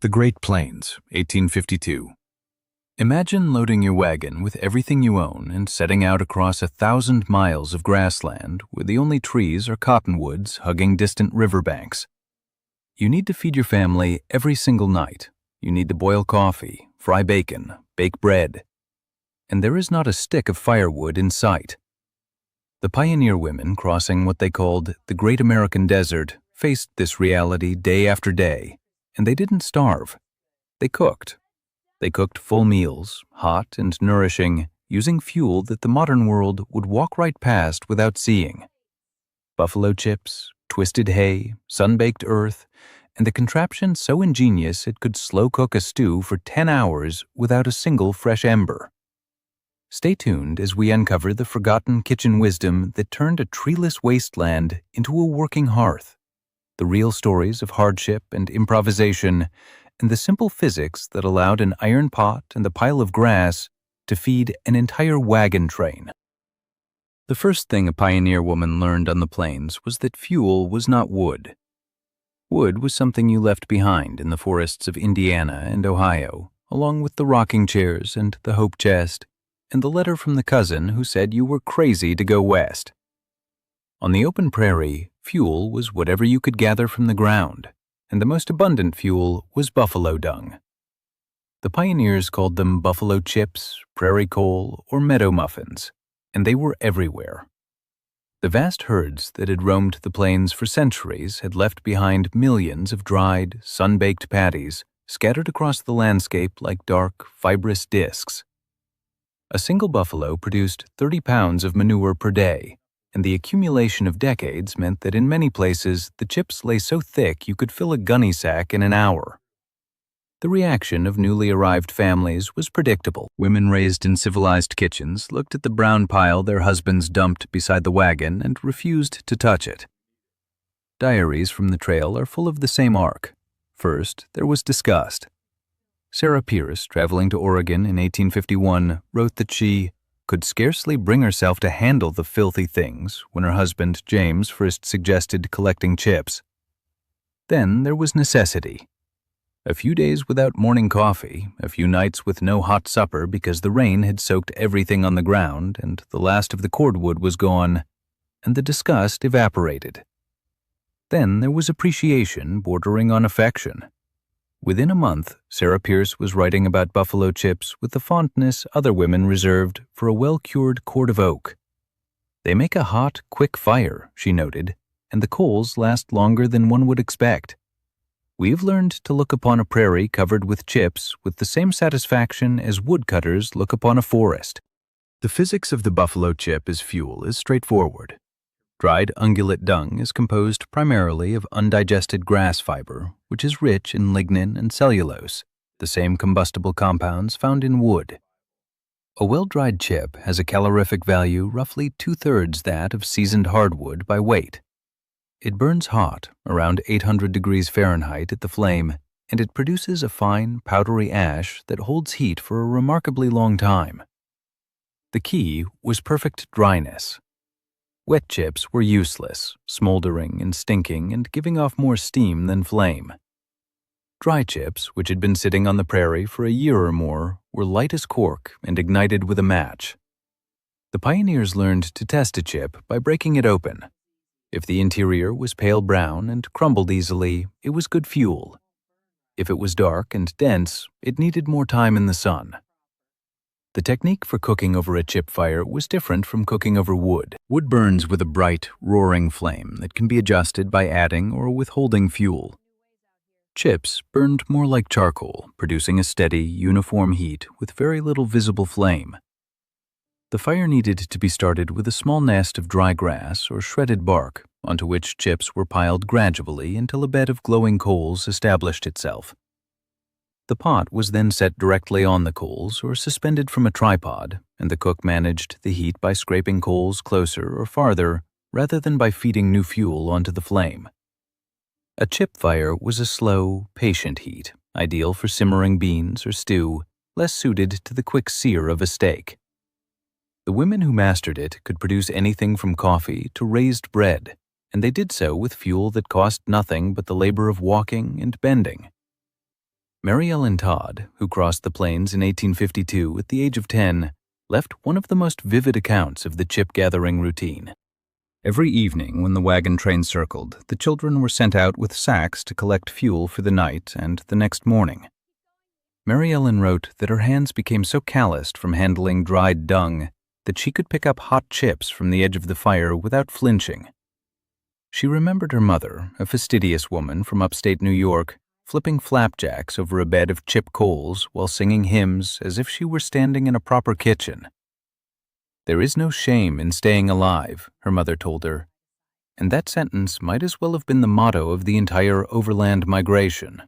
The Great Plains, 1852. Imagine loading your wagon with everything you own and setting out across 1,000 miles of grassland where the only trees are cottonwoods hugging distant riverbanks. You need to feed your family every single night. You need to boil coffee, fry bacon, bake bread. And there is not a stick of firewood in sight. The pioneer women crossing what they called the Great American Desert faced this reality day after day, and they didn't starve. They cooked. They cooked full meals, hot and nourishing, using fuel that the modern world would walk right past without seeing. Buffalo chips, twisted hay, sun-baked earth, and the contraption so ingenious it could slow cook a stew for 10 hours without a single fresh ember. Stay tuned as we uncover the forgotten kitchen wisdom that turned a treeless wasteland into a working hearth, the real stories of hardship and improvisation, and the simple physics that allowed an iron pot and a pile of grass to feed an entire wagon train. The first thing a pioneer woman learned on the plains was that fuel was not wood. Wood was something you left behind in the forests of Indiana and Ohio, along with the rocking chairs and the hope chest, and the letter from the cousin who said you were crazy to go west. On the open prairie, fuel was whatever you could gather from the ground, and the most abundant fuel was buffalo dung. The pioneers called them buffalo chips, prairie coal, or meadow muffins, and they were everywhere. The vast herds that had roamed the plains for centuries had left behind millions of dried, sun-baked patties scattered across the landscape like dark, fibrous discs. A single buffalo produced 30 pounds of manure per day, and the accumulation of decades meant that in many places the chips lay so thick you could fill a gunny sack in an hour. The reaction of newly arrived families was predictable. Women raised in civilized kitchens looked at the brown pile their husbands dumped beside the wagon and refused to touch it. Diaries from the trail are full of the same arc. First, there was disgust. Sarah Pierce, traveling to Oregon in 1851, wrote that she could scarcely bring herself to handle the filthy things when her husband, James, first suggested collecting chips. Then there was necessity. A few days without morning coffee, a few nights with no hot supper because the rain had soaked everything on the ground and the last of the cordwood was gone, and the disgust evaporated. Then there was appreciation bordering on affection. Within a month, Sarah Pierce was writing about buffalo chips with the fondness other women reserved for a well-cured cord of oak. They make a hot, quick fire, she noted, and the coals last longer than one would expect. We've learned to look upon a prairie covered with chips with the same satisfaction as woodcutters look upon a forest. The physics of the buffalo chip as fuel is straightforward. Dried ungulate dung is composed primarily of undigested grass fiber, which is rich in lignin and cellulose, the same combustible compounds found in wood. A well-dried chip has a calorific value roughly 2/3 that of seasoned hardwood by weight. It burns hot, around 800 degrees Fahrenheit at the flame, and it produces a fine, powdery ash that holds heat for a remarkably long time. The key was perfect dryness. Wet chips were useless, smoldering and stinking and giving off more steam than flame. Dry chips, which had been sitting on the prairie for a year or more, were light as cork and ignited with a match. The pioneers learned to test a chip by breaking it open. If the interior was pale brown and crumbled easily, it was good fuel. If it was dark and dense, it needed more time in the sun. The technique for cooking over a chip fire was different from cooking over wood. Wood burns with a bright, roaring flame that can be adjusted by adding or withholding fuel. Chips burned more like charcoal, producing a steady, uniform heat with very little visible flame. The fire needed to be started with a small nest of dry grass or shredded bark, onto which chips were piled gradually until a bed of glowing coals established itself. The pot was then set directly on the coals or suspended from a tripod, and the cook managed the heat by scraping coals closer or farther rather than by feeding new fuel onto the flame. A chip fire was a slow, patient heat, ideal for simmering beans or stew, less suited to the quick sear of a steak. The women who mastered it could produce anything from coffee to raised bread, and they did so with fuel that cost nothing but the labor of walking and bending. Mary Ellen Todd, who crossed the plains in 1852 at the age of 10, left one of the most vivid accounts of the chip-gathering routine. Every evening when the wagon train circled, the children were sent out with sacks to collect fuel for the night and the next morning. Mary Ellen wrote that her hands became so calloused from handling dried dung that she could pick up hot chips from the edge of the fire without flinching. She remembered her mother, a fastidious woman from upstate New York, flipping flapjacks over a bed of chip coals while singing hymns as if she were standing in a proper kitchen. "There is no shame in staying alive," her mother told her, and that sentence might as well have been the motto of the entire overland migration.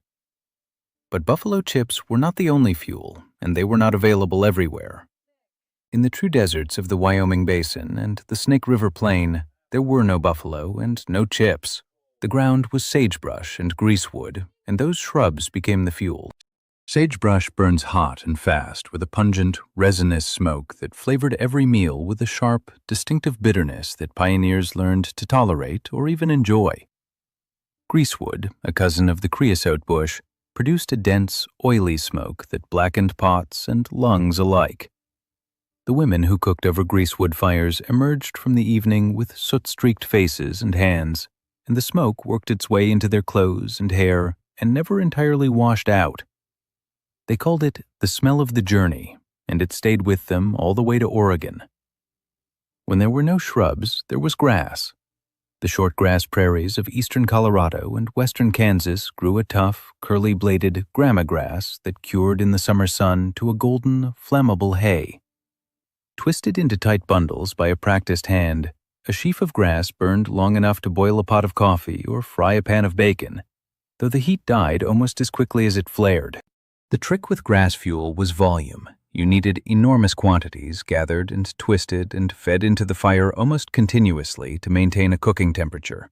But buffalo chips were not the only fuel, and they were not available everywhere. In the true deserts of the Wyoming Basin and the Snake River Plain, there were no buffalo and no chips. The ground was sagebrush and greasewood, and those shrubs became the fuel. Sagebrush burns hot and fast with a pungent, resinous smoke that flavored every meal with a sharp, distinctive bitterness that pioneers learned to tolerate or even enjoy. Greasewood, a cousin of the creosote bush, produced a dense, oily smoke that blackened pots and lungs alike. The women who cooked over greasewood fires emerged from the evening with soot-streaked faces and hands, and the smoke worked its way into their clothes and hair and never entirely washed out. They called it the smell of the journey, and it stayed with them all the way to Oregon. When there were no shrubs, there was grass. The short grass prairies of eastern Colorado and western Kansas grew a tough, curly-bladed grama grass that cured in the summer sun to a golden, flammable hay. Twisted into tight bundles by a practiced hand, a sheaf of grass burned long enough to boil a pot of coffee or fry a pan of bacon, though the heat died almost as quickly as it flared. The trick with grass fuel was volume. You needed enormous quantities gathered and twisted and fed into the fire almost continuously to maintain a cooking temperature.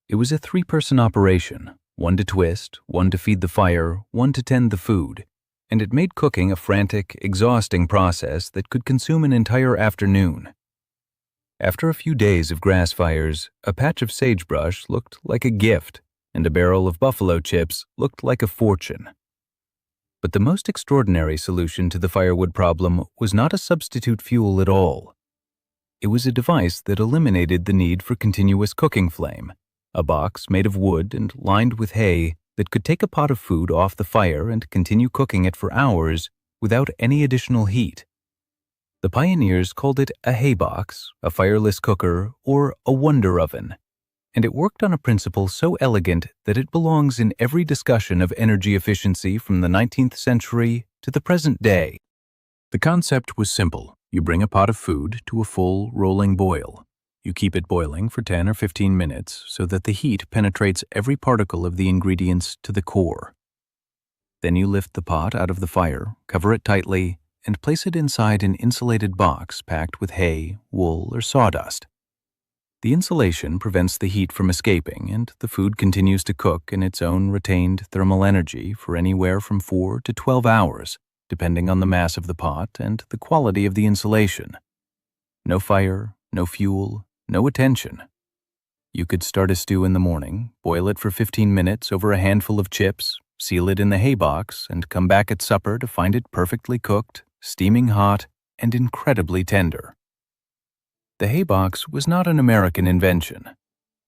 It was a 3-person operation, one to twist, one to feed the fire, one to tend the food, and it made cooking a frantic, exhausting process that could consume an entire afternoon. After a few days of grass fires, a patch of sagebrush looked like a gift, and a barrel of buffalo chips looked like a fortune. But the most extraordinary solution to the firewood problem was not a substitute fuel at all. It was a device that eliminated the need for continuous cooking flame, a box made of wood and lined with hay that could take a pot of food off the fire and continue cooking it for hours without any additional heat. The pioneers called it a hay box, a fireless cooker, or a wonder oven, and it worked on a principle so elegant that it belongs in every discussion of energy efficiency from the 19th century to the present day. The concept was simple. You bring a pot of food to a full, rolling boil. You keep it boiling for 10 or 15 minutes so that the heat penetrates every particle of the ingredients to the core. Then you lift the pot out of the fire, cover it tightly, and place it inside an insulated box packed with hay, wool, or sawdust. The insulation prevents the heat from escaping, and the food continues to cook in its own retained thermal energy for anywhere from 4 to 12 hours, depending on the mass of the pot and the quality of the insulation. No fire, no fuel, no attention. You could start a stew in the morning, boil it for 15 minutes over a handful of chips, seal it in the hay box, and come back at supper to find it perfectly cooked, steaming hot, and incredibly tender. The hay box was not an American invention.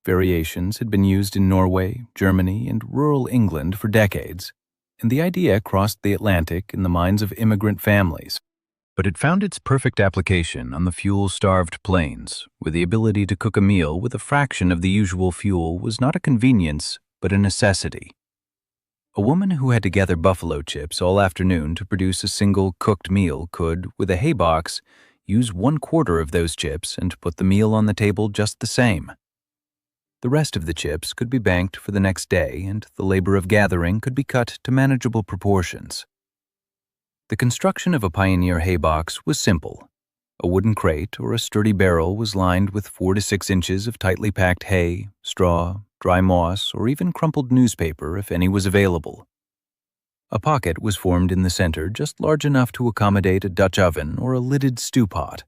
Variations had been used in Norway, Germany, and rural England for decades, and the idea crossed the Atlantic in the minds of immigrant families. But it found its perfect application on the fuel-starved plains, where the ability to cook a meal with a fraction of the usual fuel was not a convenience, but a necessity. A woman who had to gather buffalo chips all afternoon to produce a single cooked meal could, with a hay box, use 1/4 of those chips and put the meal on the table just the same. The rest of the chips could be banked for the next day, and the labor of gathering could be cut to manageable proportions. The construction of a pioneer hay box was simple. A wooden crate or a sturdy barrel was lined with 4 to 6 inches of tightly packed hay, straw, dry moss, or even crumpled newspaper if any was available. A pocket was formed in the center just large enough to accommodate a Dutch oven or a lidded stew pot.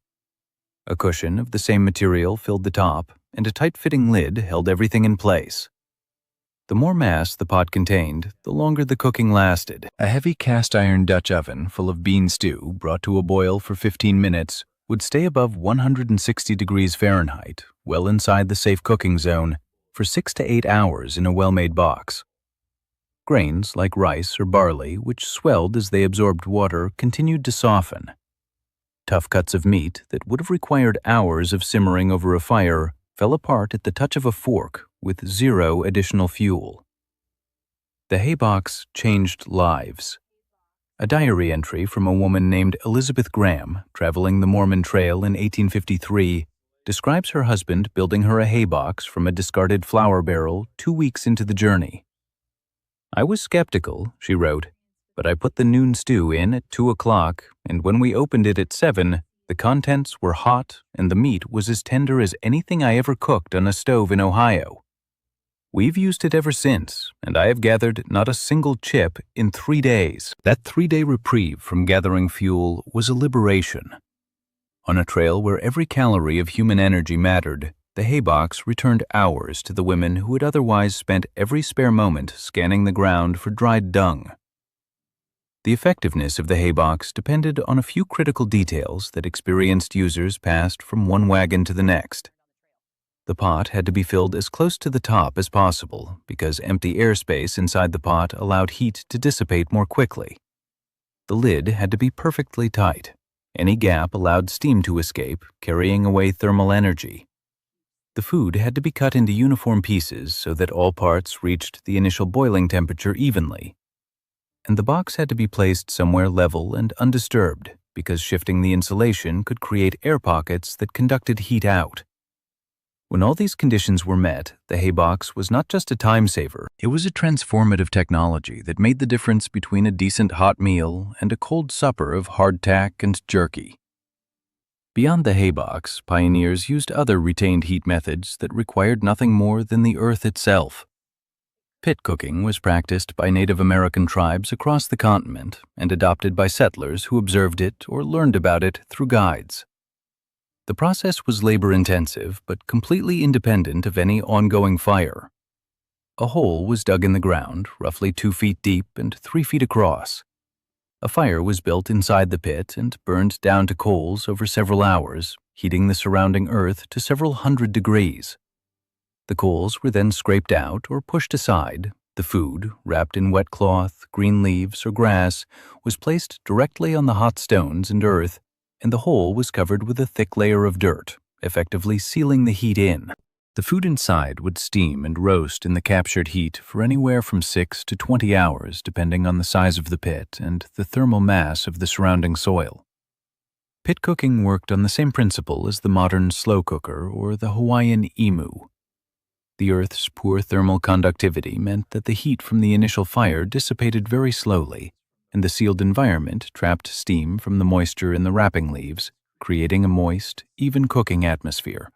A cushion of the same material filled the top, and a tight-fitting lid held everything in place. The more mass the pot contained, the longer the cooking lasted. A heavy cast-iron Dutch oven full of bean stew brought to a boil for 15 minutes would stay above 160 degrees Fahrenheit, well inside the safe cooking zone, for 6 to 8 hours in a well-made box. Grains like rice or barley, which swelled as they absorbed water, continued to soften. Tough cuts of meat that would have required hours of simmering over a fire fell apart at the touch of a fork with 0 additional fuel. The hay box changed lives. A diary entry from a woman named Elizabeth Graham, traveling the Mormon Trail in 1853, describes her husband building her a hay box from a discarded flour barrel 2 weeks into the journey. "I was skeptical," she wrote, "but I put the noon stew in at 2 o'clock, and when we opened it at 7, the contents were hot and the meat was as tender as anything I ever cooked on a stove in Ohio. We've used it ever since, and I have gathered not a single chip in 3 days." That 3-day reprieve from gathering fuel was a liberation. On a trail where every calorie of human energy mattered, the hay box returned hours to the women who had otherwise spent every spare moment scanning the ground for dried dung. The effectiveness of the hay box depended on a few critical details that experienced users passed from one wagon to the next. The pot had to be filled as close to the top as possible because empty airspace inside the pot allowed heat to dissipate more quickly. The lid had to be perfectly tight. Any gap allowed steam to escape, carrying away thermal energy. The food had to be cut into uniform pieces so that all parts reached the initial boiling temperature evenly. And the box had to be placed somewhere level and undisturbed because shifting the insulation could create air pockets that conducted heat out. When all these conditions were met, the hay box was not just a time saver, it was a transformative technology that made the difference between a decent hot meal and a cold supper of hardtack and jerky. Beyond the hay box, pioneers used other retained heat methods that required nothing more than the earth itself. Pit cooking was practiced by Native American tribes across the continent and adopted by settlers who observed it or learned about it through guides. The process was labor-intensive but completely independent of any ongoing fire. A hole was dug in the ground, roughly 2 feet deep and 3 feet across. A fire was built inside the pit and burned down to coals over several hours, heating the surrounding earth to several hundred degrees. The coals were then scraped out or pushed aside. The food, wrapped in wet cloth, green leaves, or grass, was placed directly on the hot stones and earth, and the hole was covered with a thick layer of dirt, effectively sealing the heat in. The food inside would steam and roast in the captured heat for anywhere from 6 to 20 hours, depending on the size of the pit and the thermal mass of the surrounding soil. Pit cooking worked on the same principle as the modern slow cooker or the Hawaiian emu. The Earth's poor thermal conductivity meant that the heat from the initial fire dissipated very slowly, and the sealed environment trapped steam from the moisture in the wrapping leaves, creating a moist, even cooking atmosphere.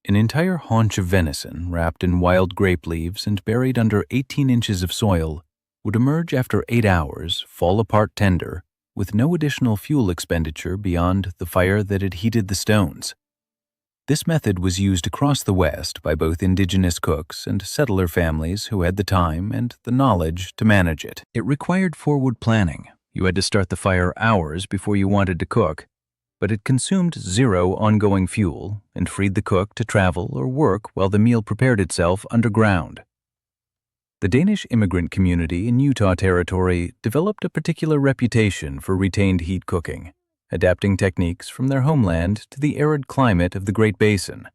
An entire haunch of venison, wrapped in wild grape leaves and buried under 18 inches of soil, would emerge after 8 hours, fall apart tender, with no additional fuel expenditure beyond the fire that had heated the stones. This method was used across the West by both indigenous cooks and settler families who had the time and the knowledge to manage it. It required forward planning. You had to start the fire hours before you wanted to cook, but it consumed 0 ongoing fuel and freed the cook to travel or work while the meal prepared itself underground. The Danish immigrant community in Utah Territory developed a particular reputation for retained heat cooking, adapting techniques from their homeland to the arid climate of the Great Basin.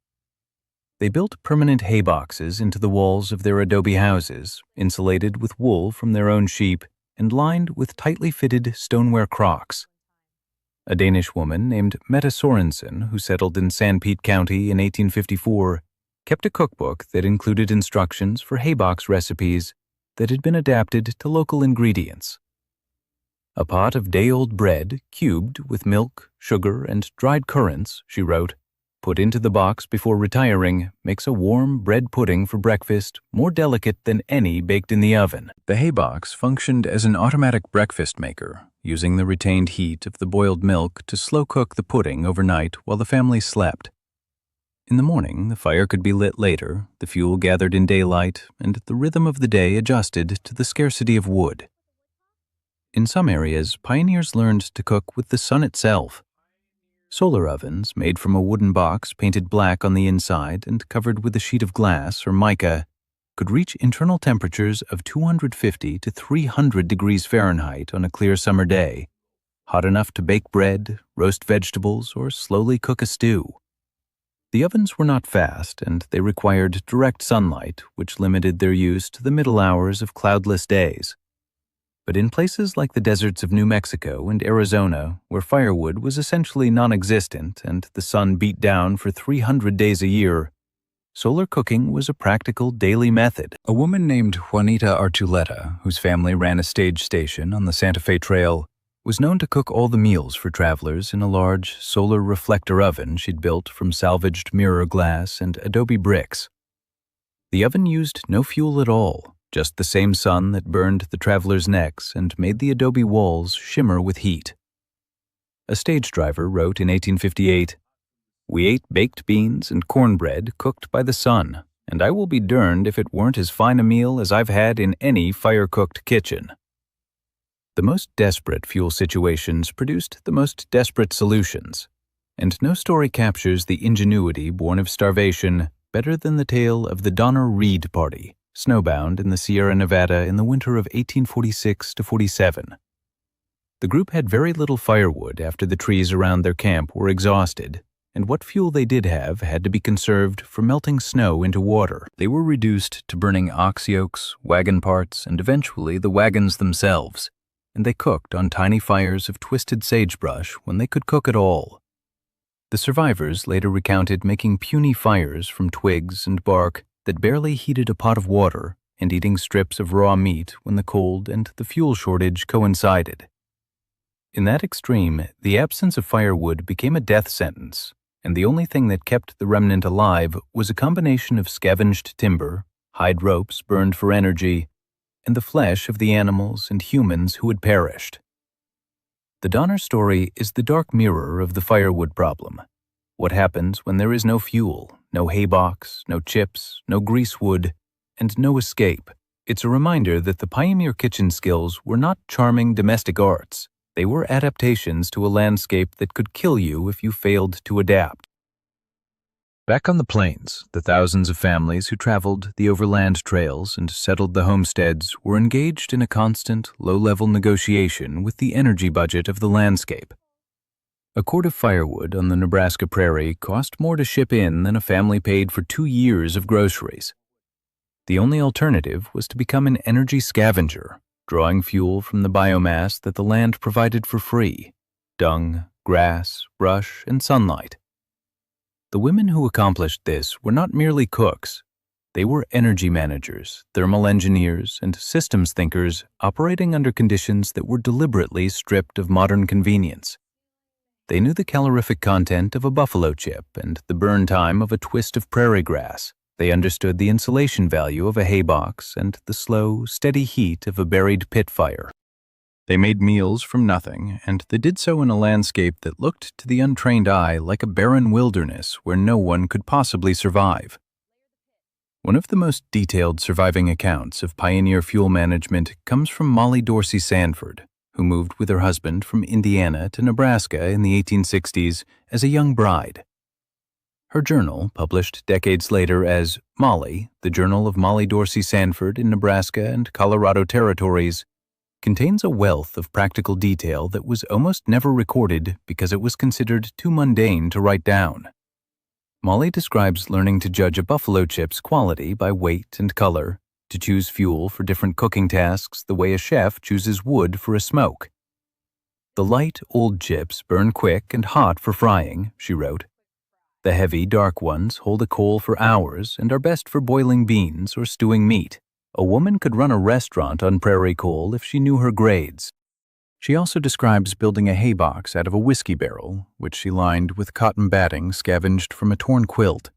They built permanent hay boxes into the walls of their adobe houses, insulated with wool from their own sheep and lined with tightly fitted stoneware crocks. A Danish woman named Mette Sorensen, who settled in Sanpete County in 1854, kept a cookbook that included instructions for hay box recipes that had been adapted to local ingredients. A pot of day-old bread, cubed with milk, sugar, and dried currants, she wrote, put into the box before retiring, makes a warm bread pudding for breakfast more delicate than any baked in the oven. The hay box functioned as an automatic breakfast maker, using the retained heat of the boiled milk to slow cook the pudding overnight while the family slept. In the morning, the fire could be lit later, the fuel gathered in daylight, and the rhythm of the day adjusted to the scarcity of wood. In some areas, pioneers learned to cook with the sun itself. Solar ovens, made from a wooden box painted black on the inside and covered with a sheet of glass or mica, could reach internal temperatures of 250 to 300 degrees Fahrenheit on a clear summer day, hot enough to bake bread, roast vegetables, or slowly cook a stew. The ovens were not fast, and they required direct sunlight, which limited their use to the middle hours of cloudless days. But in places like the deserts of New Mexico and Arizona, where firewood was essentially non-existent and the sun beat down for 300 days a year, solar cooking was a practical daily method. A woman named Juanita Archuleta, whose family ran a stage station on the Santa Fe Trail, was known to cook all the meals for travelers in a large solar reflector oven she'd built from salvaged mirror glass and adobe bricks. The oven used no fuel at all, just the same sun that burned the travelers' necks and made the adobe walls shimmer with heat. A stage driver wrote in 1858, "We ate baked beans and cornbread cooked by the sun, and I will be darned if it weren't as fine a meal as I've had in any fire-cooked kitchen." The most desperate fuel situations produced the most desperate solutions, and no story captures the ingenuity born of starvation better than the tale of the Donner Reed Party, snowbound in the Sierra Nevada in the winter of 1846 to 47. The group had very little firewood after the trees around their camp were exhausted, and what fuel they did have had to be conserved for melting snow into water. They were reduced to burning ox yokes, wagon parts, and eventually the wagons themselves, and they cooked on tiny fires of twisted sagebrush when they could cook at all. The survivors later recounted making puny fires from twigs and bark that barely heated a pot of water and eating strips of raw meat when the cold and the fuel shortage coincided. In that extreme, the absence of firewood became a death sentence, and the only thing that kept the remnant alive was a combination of scavenged timber, hide ropes burned for energy, and the flesh of the animals and humans who had perished. The Donner story is the dark mirror of the firewood problem. What happens when there is no fuel, no hay box, no chips, no greasewood, and no escape? It's a reminder that the pioneer kitchen skills were not charming domestic arts. They were adaptations to a landscape that could kill you if you failed to adapt. Back on the plains, the thousands of families who traveled the overland trails and settled the homesteads were engaged in a constant, low-level negotiation with the energy budget of the landscape. A cord of firewood on the Nebraska prairie cost more to ship in than a family paid for 2 years of groceries. The only alternative was to become an energy scavenger, drawing fuel from the biomass that the land provided for free: dung, grass, brush, and sunlight. The women who accomplished this were not merely cooks. They were energy managers, thermal engineers, and systems thinkers operating under conditions that were deliberately stripped of modern convenience. They knew the calorific content of a buffalo chip and the burn time of a twist of prairie grass. They understood the insulation value of a hay box and the slow, steady heat of a buried pit fire. They made meals from nothing, and they did so in a landscape that looked to the untrained eye like a barren wilderness where no one could possibly survive. One of the most detailed surviving accounts of pioneer fuel management comes from Molly Dorsey Sanford, who moved with her husband from Indiana to Nebraska in the 1860s as a young bride. Her journal, published decades later as Molly, the Journal of Molly Dorsey Sanford in Nebraska and Colorado Territories, contains a wealth of practical detail that was almost never recorded because it was considered too mundane to write down. Molly describes learning to judge a buffalo chip's quality by weight and color, to choose fuel for different cooking tasks the way a chef chooses wood for a smoke. "The light, old chips burn quick and hot for frying," she wrote. "The heavy, dark ones hold a coal for hours and are best for boiling beans or stewing meat. A woman could run a restaurant on prairie coal if she knew her grades." She also describes building a hay box out of a whiskey barrel, which she lined with cotton batting scavenged from a torn quilt.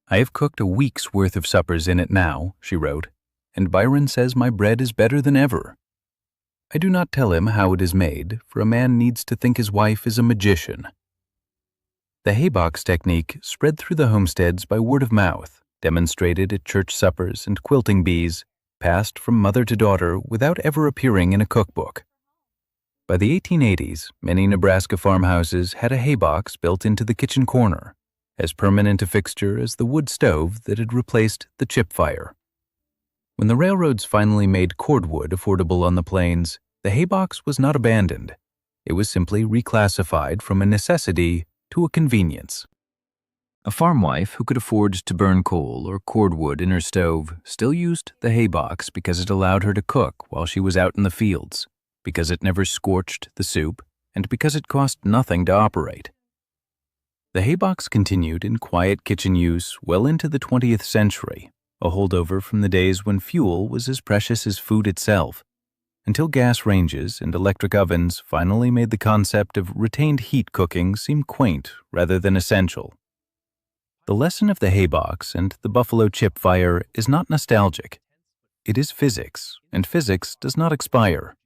"I have cooked a week's worth of suppers in it now," she wrote, "and Byron says my bread is better than ever. I do not tell him how it is made, for a man needs to think his wife is a magician." The haybox technique spread through the homesteads by word of mouth, demonstrated at church suppers and quilting bees, passed from mother to daughter without ever appearing in a cookbook. By the 1880s, many Nebraska farmhouses had a haybox built into the kitchen corner, as permanent a fixture as the wood stove that had replaced the chip fire. When the railroads finally made cordwood affordable on the plains, the haybox was not abandoned. It was simply reclassified from a necessity to a convenience. A farm wife who could afford to burn coal or cordwood in her stove still used the haybox because it allowed her to cook while she was out in the fields, because it never scorched the soup, and because it cost nothing to operate. The haybox continued in quiet kitchen use well into the 20th century, a holdover from the days when fuel was as precious as food itself, until gas ranges and electric ovens finally made the concept of retained heat cooking seem quaint rather than essential. The lesson of the haybox and the buffalo chip fire is not nostalgic. It is physics, and physics does not expire.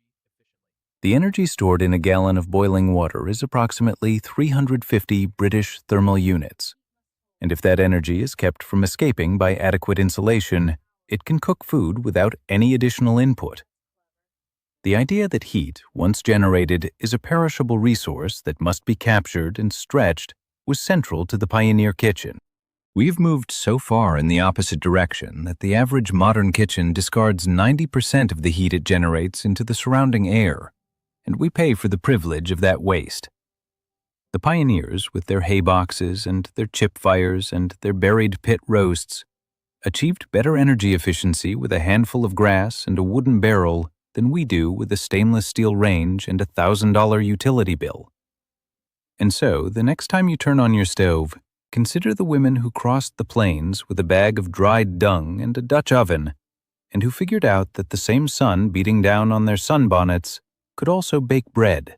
The energy stored in a gallon of boiling water is approximately 350 British thermal units, and if that energy is kept from escaping by adequate insulation, it can cook food without any additional input. The idea that heat, once generated, is a perishable resource that must be captured and stretched was central to the pioneer kitchen. We've moved so far in the opposite direction that the average modern kitchen discards 90% of the heat it generates into the surrounding air, and we pay for the privilege of that waste. The pioneers, with their hayboxes and their chip fires and their buried pit roasts, achieved better energy efficiency with a handful of grass and a wooden barrel than we do with a stainless steel range and a $1,000 utility bill. And so, the next time you turn on your stove, consider the women who crossed the plains with a bag of dried dung and a Dutch oven, and who figured out that the same sun beating down on their sunbonnets could also bake bread.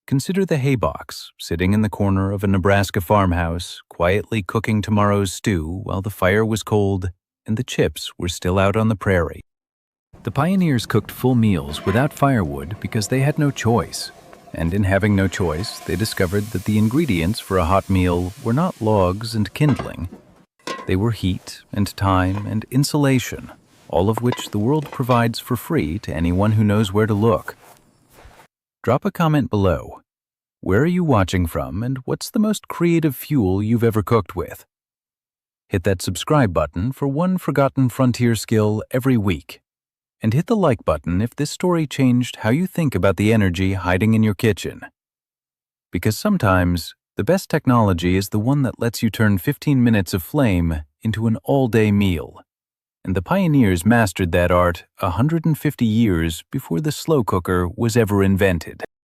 Consider the haybox sitting in the corner of a Nebraska farmhouse, quietly cooking tomorrow's stew while the fire was cold and the chips were still out on the prairie. The pioneers cooked full meals without firewood because they had no choice, and in having no choice, they discovered that the ingredients for a hot meal were not logs and kindling. They were heat and time and insulation, all of which the world provides for free to anyone who knows where to look. Drop a comment below. Where are you watching from, and what's the most creative fuel you've ever cooked with? Hit that subscribe button for one forgotten frontier skill every week. And hit the like button if this story changed how you think about the energy hiding in your kitchen. Because sometimes, the best technology is the one that lets you turn 15 minutes of flame into an all-day meal. And the pioneers mastered that art 150 years before the slow cooker was ever invented.